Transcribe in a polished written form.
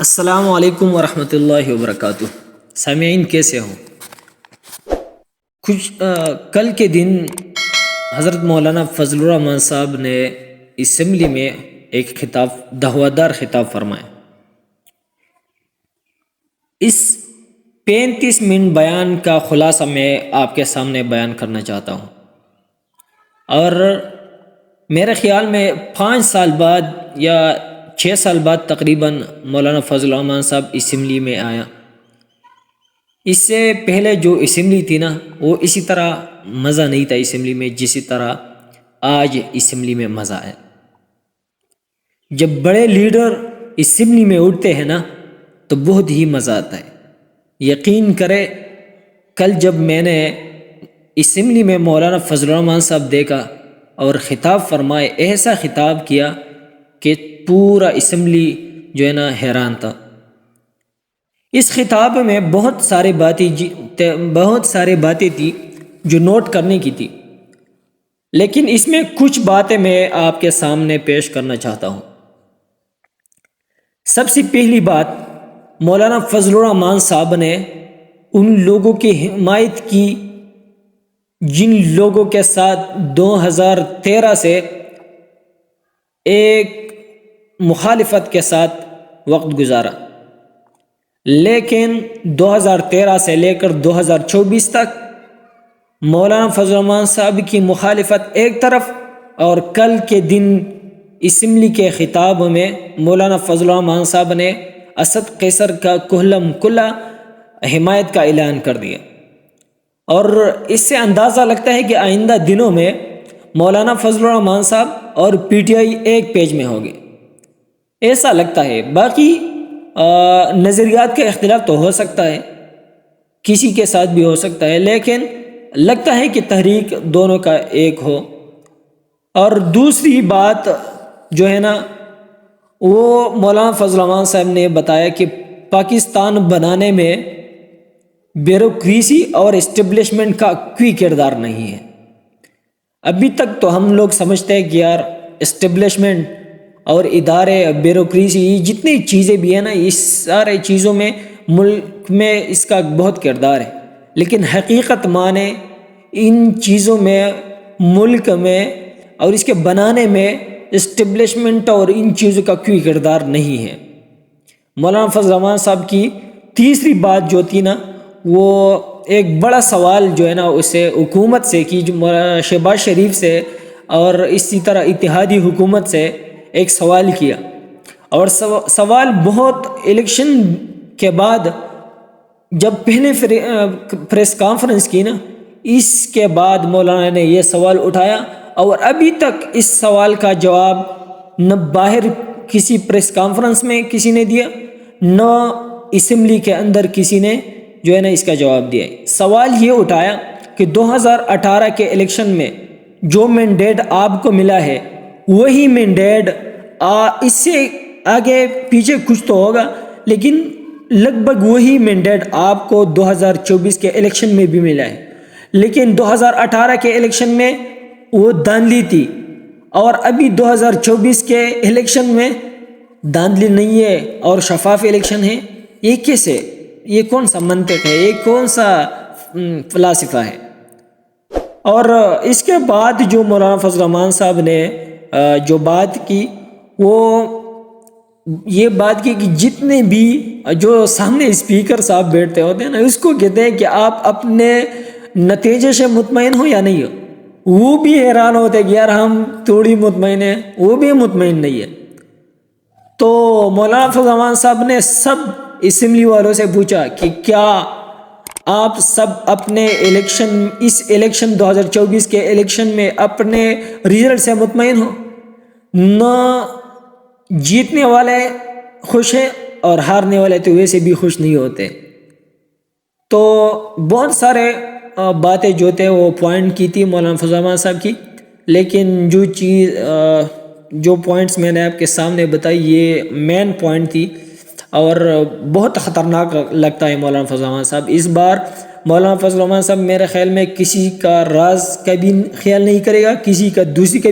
السلام علیکم ورحمۃ اللہ وبرکاتہ۔ سامعین کیسے ہوں؟ کل کے دن حضرت مولانا فضل الرحمان صاحب نے اسمبلی میں ایک دعویدار خطاب فرمایا۔ اس 35 منٹ بیان کا خلاصہ میں آپ کے سامنے بیان کرنا چاہتا ہوں، اور میرے خیال میں 5 سال بعد یا 6 سال بعد تقریباً مولانا فضل الرحمان صاحب اسمبلی میں آیا۔ اس سے پہلے جو اسمبلی تھی نا، وہ اسی طرح مزہ نہیں تھا اسمبلی میں جسی طرح آج اسمبلی میں مزہ ہے۔ جب بڑے لیڈر اسمبلی میں اٹھتے ہیں نا تو بہت ہی مزہ آتا ہے۔ یقین کرے، کل جب میں نے اسمبلی میں مولانا فضل الرحمان صاحب دیکھا اور خطاب فرمائے، ایسا خطاب کیا کہ پورا اسمبلی جو ہے نا حیران تھا۔ اس خطاب میں بہت ساری باتیں تھی جو نوٹ کرنے کی تھی، لیکن اس میں کچھ باتیں میں آپ کے سامنے پیش کرنا چاہتا ہوں۔ سب سے پہلی بات، مولانا فضل الرحمان صاحب نے ان لوگوں کی حمایت کی جن لوگوں کے ساتھ 2013 سے ایک مخالفت کے ساتھ وقت گزارا، لیکن 2013 سے لے کر 2024 تک مولانا فضل الرحمان صاحب کی مخالفت ایک طرف، اور کل کے دن اسمبلی کے خطاب میں مولانا فضل الرحمان صاحب نے اسد قیصر کا کلم کلا حمایت کا اعلان کر دیا۔ اور اس سے اندازہ لگتا ہے کہ آئندہ دنوں میں مولانا فضل الرحمان صاحب اور پی ٹی آئی ایک پیج میں ہوگے، ایسا لگتا ہے۔ باقی نظریات کا اختلاف تو ہو سکتا ہے، کسی کے ساتھ بھی ہو سکتا ہے، لیکن لگتا ہے کہ تحریک دونوں کا ایک ہو۔ اور دوسری بات جو ہے نا، وہ مولانا فضل الرحمان صاحب نے بتایا کہ پاکستان بنانے میں بیوروکریسی اور اسٹیبلشمنٹ کا کوئی کردار نہیں ہے۔ ابھی تک تو ہم لوگ سمجھتے ہیں کہ یار اسٹیبلشمنٹ اور ادارے، بیوروکریسی، جتنی چیزیں بھی ہیں نا، اس سارے چیزوں میں ملک میں اس کا بہت کردار ہے، لیکن حقیقت مانے ان چیزوں میں، ملک میں اور اس کے بنانے میں اسٹیبلشمنٹ اور ان چیزوں کا کوئی کردار نہیں ہے۔ مولانا فضل الرحمان صاحب کی تیسری بات جو تھی نا، وہ ایک بڑا سوال جو ہے نا اسے حکومت سے کی، جو شہباز شریف سے اور اسی طرح اتحادی حکومت سے ایک سوال کیا، اور سوال بہت الیکشن کے بعد جب پہلے پریس کانفرنس کی نا، اس کے بعد مولانا نے یہ سوال اٹھایا، اور ابھی تک اس سوال کا جواب نہ باہر کسی پریس کانفرنس میں کسی نے دیا، نہ اسمبلی کے اندر کسی نے جو ہے نا اس کا جواب دیا۔ سوال یہ اٹھایا کہ 2018 کے الیکشن میں جو مینڈیٹ آپ کو ملا ہے، وہی مینڈیٹ اس سے آگے پیچھے کچھ تو ہوگا، لیکن لگ بھگ وہی مینڈیٹ آپ کو 2024 کے الیکشن میں بھی ملا ہے، لیکن 2018 کے الیکشن میں وہ دھاندلی تھی، اور ابھی 2024 کے الیکشن میں دھاندلی نہیں ہے اور شفاف الیکشن ہے۔ یہ کیسے؟ یہ کون سا منطق ہے؟ یہ کون سا فلسفہ ہے؟ اور اس کے بعد جو مولانا فضل الرحمان صاحب نے جو بات کی، وہ یہ بات کی کہ جتنے بھی جو سامنے اسپیکر صاحب بیٹھتے ہوتے ہیں نا، اس کو کہتے ہیں کہ آپ اپنے نتیجے سے مطمئن ہو یا نہیں ہو۔ وہ بھی حیران ہوتے کہ یار ہم تھوڑی مطمئن ہیں، وہ بھی مطمئن نہیں ہے۔ تو مولانا فضل الرحمان صاحب نے سب اسمبلی والوں سے پوچھا کہ کیا آپ سب اپنے اس الیکشن 2024 کے الیکشن میں اپنے ریزلٹ سے مطمئن ہو؟ نہ جیتنے والے خوش ہیں اور ہارنے والے تو ویسے بھی خوش نہیں ہوتے۔ تو بہت سارے باتیں جو تھے وہ پوائنٹ کی تھی مولانا فضل الرحمان صاحب کی، لیکن جو پوائنٹس میں نے آپ کے سامنے بتائی، یہ مین پوائنٹ تھی، اور بہت خطرناک لگتا ہے مولانا فضل الرحمان صاحب۔ اس بار مولانا فضل الرحمان صاحب میرے خیال میں کسی کا راز کا بھی خیال نہیں کرے گا، کسی کا دوسری کا